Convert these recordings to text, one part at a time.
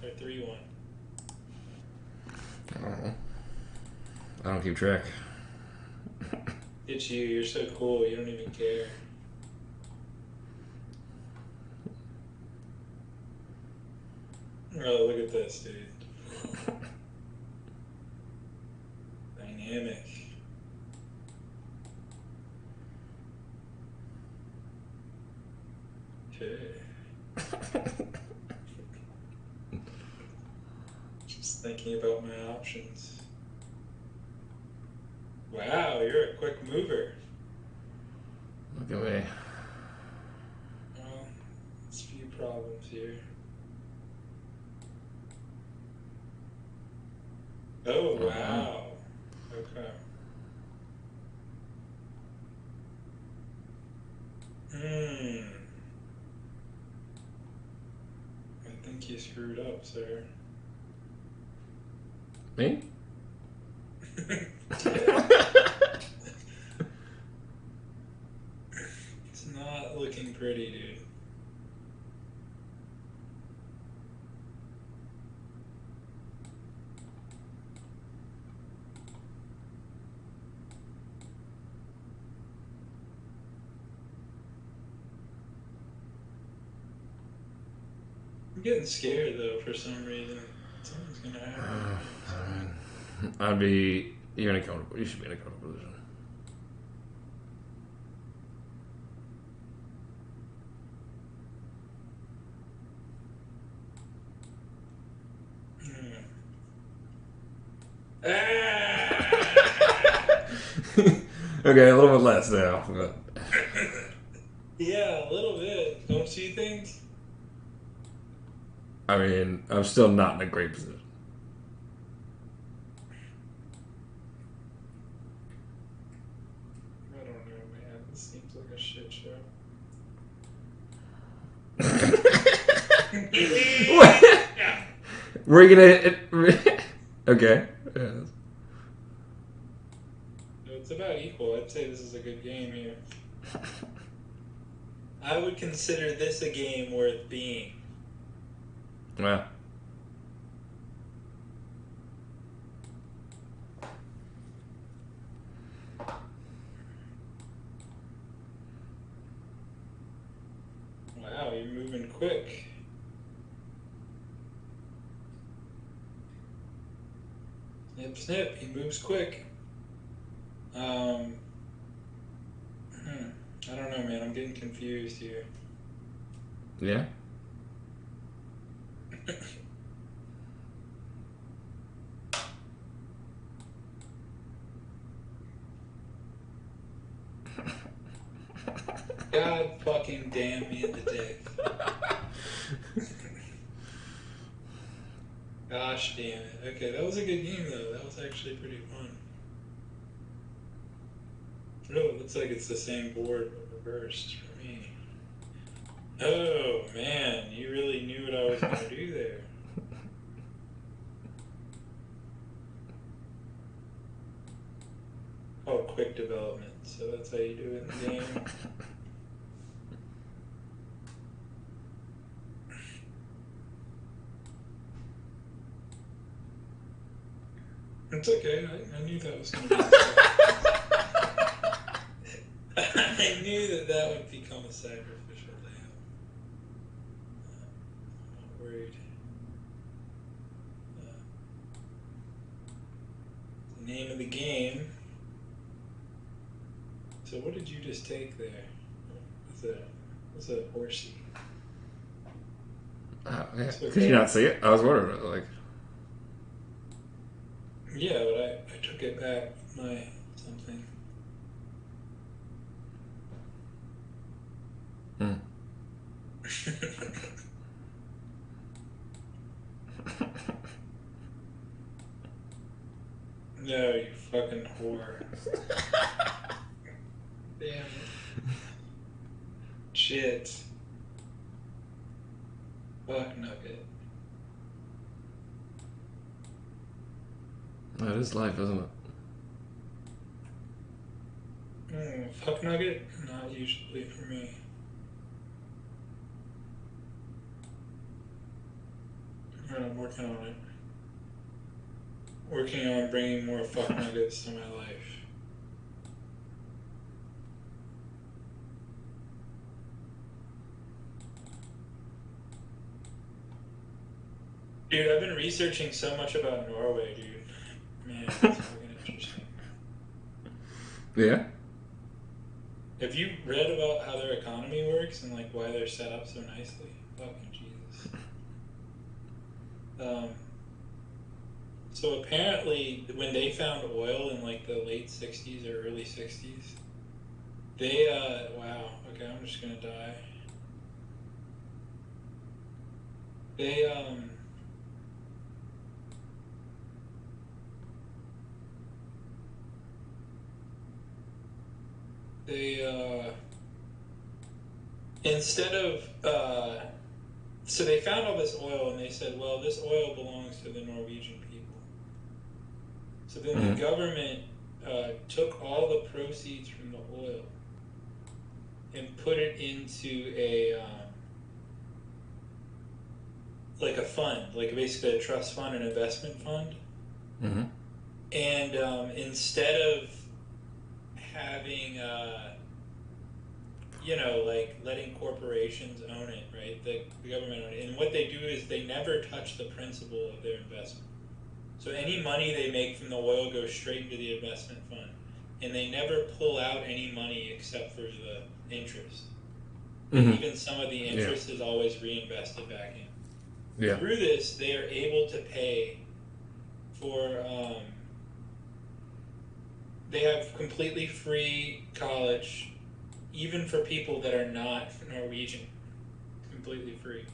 or 3-1? I don't know. I don't keep track. It's you. You're so cool. You don't even care. Oh, look at this, dude. Dynamic. Okay. Just thinking about my options. Wow, you're a quick mover. Look at me. Well, there's a few problems here. Oh, wow. Okay. I think you screwed up, sir. Me? It's not looking pretty, dude. I'm getting scared though for some reason. Something's gonna happen. You're in a comfortable. You should be in a comfortable position. Okay, a little bit less now. But... Yeah, a little bit. Don't you think? I mean, I'm still not in a great position. I don't know, man. This seems like a shit show. We're gonna. Okay. Yeah. It's about equal. I'd say this is a good game here. I would consider this a game worth being. Well. Wow, you're moving quick. Snip, snip. He moves quick. I don't know, man. I'm getting confused here. Yeah. God fucking damn me in the dick. Gosh damn it. Okay, that was a good game though. That was actually pretty fun. Oh, it looks like it's the same board but reversed for me. Oh man, you really knew what I was gonna do there. Oh, quick development. So that's how you do it in the game. It's okay. I knew that was going to be. I knew that would become a sacrificial lamb. I'm not worried. The name of the game. So what did you just take there? What's a horsey? Yeah. Could you not see it? I was wondering, like. Yeah, but I took it back my something. No, you fucking whore. Damn it. Shit. Fuck nugget. That is life, isn't it? Fuck nugget? Not usually for me. I'm working on it. Working on bringing more fuck nuggets to my life. Dude, I've been researching so much about Norway, dude. Man, it's fucking interesting. Yeah? Have you read about how their economy works and like why they're set up so nicely? Fucking Jesus. So apparently, when they found oil in like the late 60s or early 60s, they, wow, okay, I'm just gonna die. They, instead of, so they found all this oil and they said, well, this oil belongs to the Norwegian people. So then the government took all the proceeds from the oil and put it into a like a fund, like basically a trust fund, an investment fund. Mm-hmm. And instead of having you know, like letting corporations own it, right? The government own it. And what they do is they never touch the principal of their investment. So any money they make from the oil goes straight into the investment fund. And they never pull out any money except for the interest. And even some of the interest is always reinvested back in. Yeah. Through this, they are able to pay for, they have completely free college, even for people that are not Norwegian, completely free.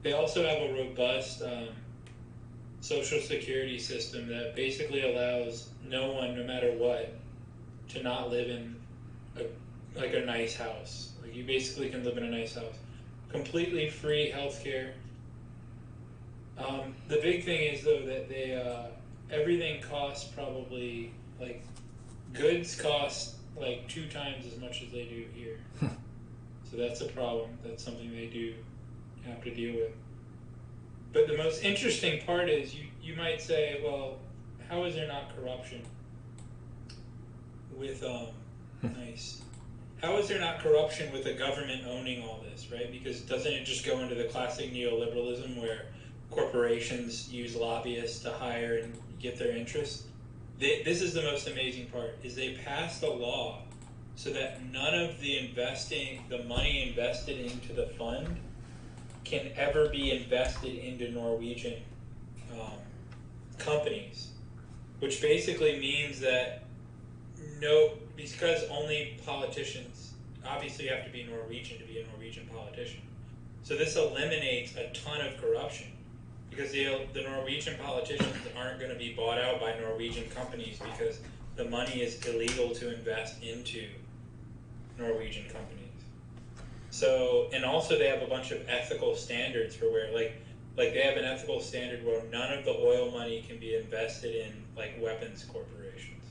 They also have a robust social security system that basically allows no one, no matter what, to not live in a nice house. Like you basically can live in a nice house. Completely free healthcare. The big thing is though that they everything costs probably like goods cost like 2 times as much as they do here. So that's a problem. That's something they do have to deal with. But the most interesting part is you might say, well, how is there not corruption with nice? How is there not corruption with the government owning all this, right? Because doesn't it just go into the classic neoliberalism where corporations use lobbyists to hire and get their interests? This is the most amazing part, is they passed a law so that none of the money invested into the fund can ever be invested into Norwegian companies, which basically means that because only politicians, obviously you have to be Norwegian to be a Norwegian politician. So this eliminates a ton of corruption because the Norwegian politicians aren't going to be bought out by Norwegian companies because the money is illegal to invest into Norwegian companies. So, and also they have a bunch of ethical standards for where, like they have an ethical standard where none of the oil money can be invested in like weapons corporations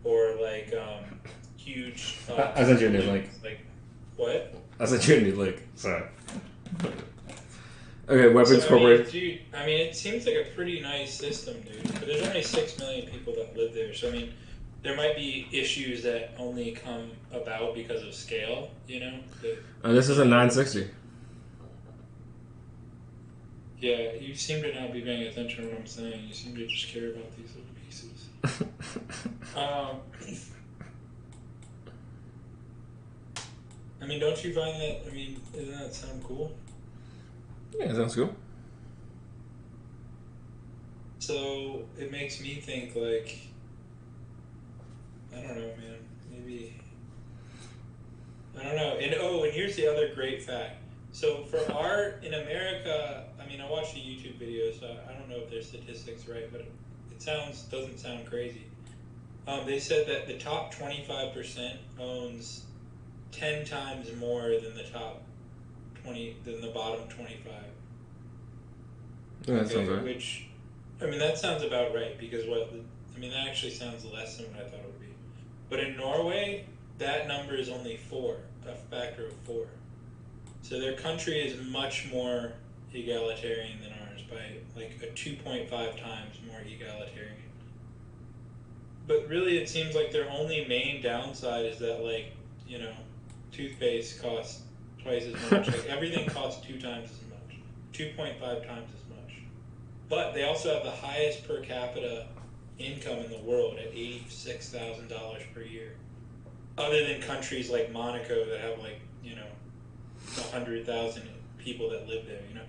or like huge. I sent you a new link. Like what? I sent you a new link. Sorry. Okay, weapons corporation. Dude, I mean, it seems like a pretty nice system, dude. But there's only 6 million people that live there, so I mean, there might be issues that only come about because of scale, you know? This is a 960. Yeah, you seem to not be paying attention to what I'm saying. You seem to just care about these little pieces. I mean, don't you find that, I mean, doesn't that sound cool? Yeah, sounds cool. So, it makes me think, like, I don't know, man. Maybe. I don't know. And here's the other great fact. So for art in America, I mean, I watched a YouTube video, so I don't know if their statistics right, but it doesn't sound crazy. They said that the top 25% owns 10 times more than the bottom 25. Yeah, that sounds right. Which, I mean, that sounds about right because that actually sounds less than what I thought it would be. But in Norway, that number is only 4, a factor of 4. So their country is much more egalitarian than ours. by like a 2.5 times more egalitarian. But really, it seems like their only main downside is that, like, you know, toothpaste costs twice as much. Like, everything costs 2 times as much, 2.5 times as much. But they also have the highest per capita income in the world at $86,000 per year. Other than countries like Monaco that have, like, you know, 100,000 people that live there, you know.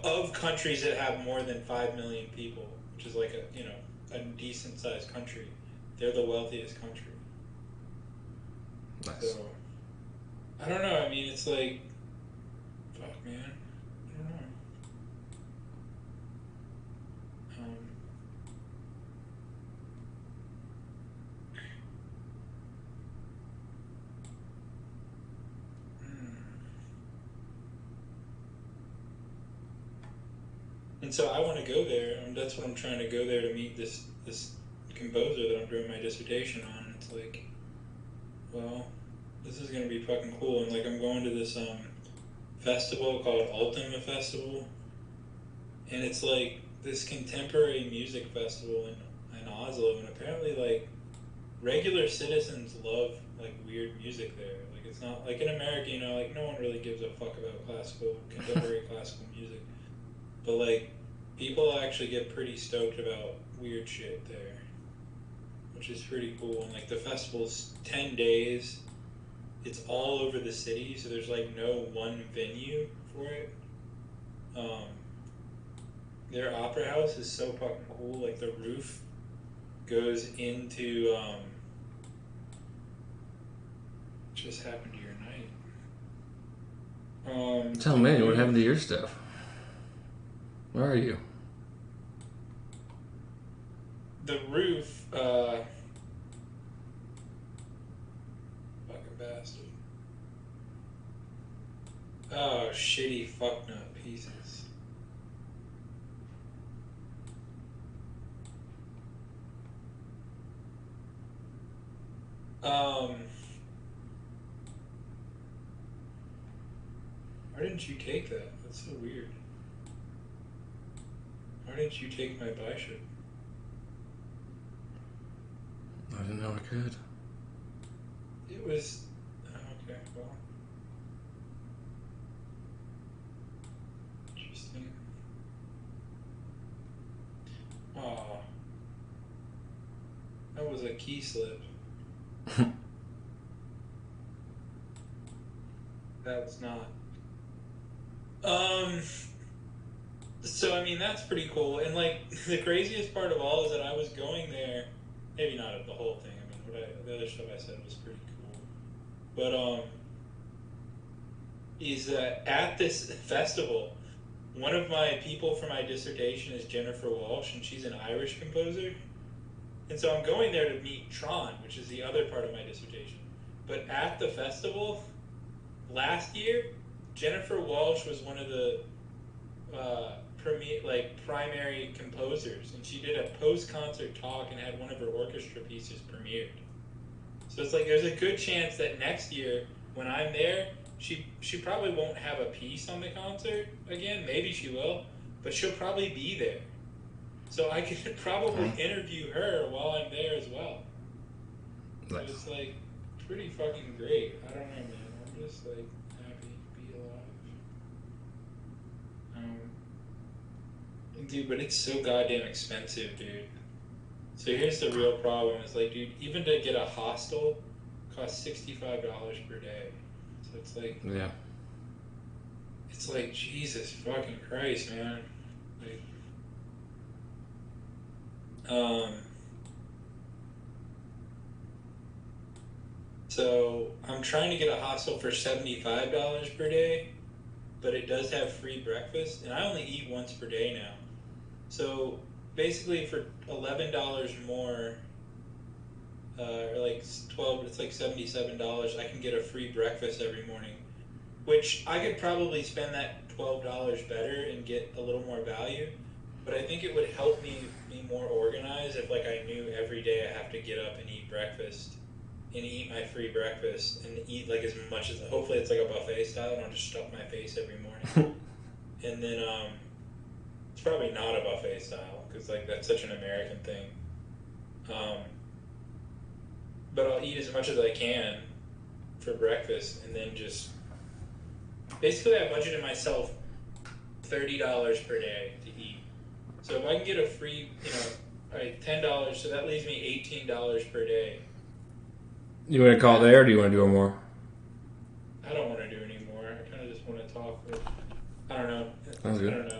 Of countries that have more than 5 million people, which is like a, you know, a decent sized country, they're the wealthiest country. Nice. So, I don't know, I mean, it's like, fuck, man, I don't know. And so I want to go there, and that's what I'm trying to go there to meet this composer that I'm doing my dissertation on. And it's like, well, this is gonna be fucking cool. And like, I'm going to this festival called Ultima Festival, and it's like this contemporary music festival in Oslo. And apparently, like, regular citizens love like weird music there. Like, it's not like in America, you know, like no one really gives a fuck about contemporary classical music. But like, people actually get pretty stoked about weird shit there, which is pretty cool. And like, the festival's 10 days. It's all over the city, so there's like no one venue for it. Their opera house is so fucking cool. Like, the roof goes into just happened to your night. Tell me what happened to your stuff. Where are you? The roof, fucking bastard. Oh, shitty fucknut pieces. Why didn't you take that? That's so weird. Why didn't you take my bishop? I didn't know I could. It was... Oh, okay, well... Interesting. Aw. That was a key slip. That was not. So, I mean, that's pretty cool. And, like, the craziest part of all is that I was going there, maybe not the whole thing, I mean, the other stuff I said was pretty cool. But, is that at this festival, one of my people for my dissertation is Jennifer Walsh, and she's an Irish composer. And so I'm going there to meet Tron, which is the other part of my dissertation. But at the festival, last year, Jennifer Walsh was one of the primary composers, and she did a post-concert talk and had one of her orchestra pieces premiered. So it's like, there's a good chance that next year, when I'm there, she probably won't have a piece on the concert again. Maybe she will, but she'll probably be there. So I could probably interview her while I'm there as well. So it's like pretty fucking great. I don't know, man. I'm just like happy to be alive. Dude, but it's so goddamn expensive, dude. So here's the real problem. It's like, dude, even to get a hostel costs $65 per day. So it's like, yeah. It's like, Jesus fucking Christ, man. Like, so I'm trying to get a hostel for $75 per day, but it does have free breakfast, and I only eat once per day now. So basically, for $11 more, or like 12, it's like $77. I can get a free breakfast every morning, which I could probably spend that $12 better and get a little more value. But I think it would help me be more organized if, like, I knew every day I have to get up and eat breakfast and eat my free breakfast and eat like as much as, hopefully it's like a buffet style and I'll just stuff my face every morning. And then it's probably not a buffet style because like that's such an American thing. But I'll eat as much as I can for breakfast, and then just basically I budgeted myself $30 per day to eat. So if I can get a free, $10, so that leaves me $18 per day. You want to call it there, or do you want to do it more? I don't want to do any more. I kind of just want to talk. I don't know. Sounds good. I don't know.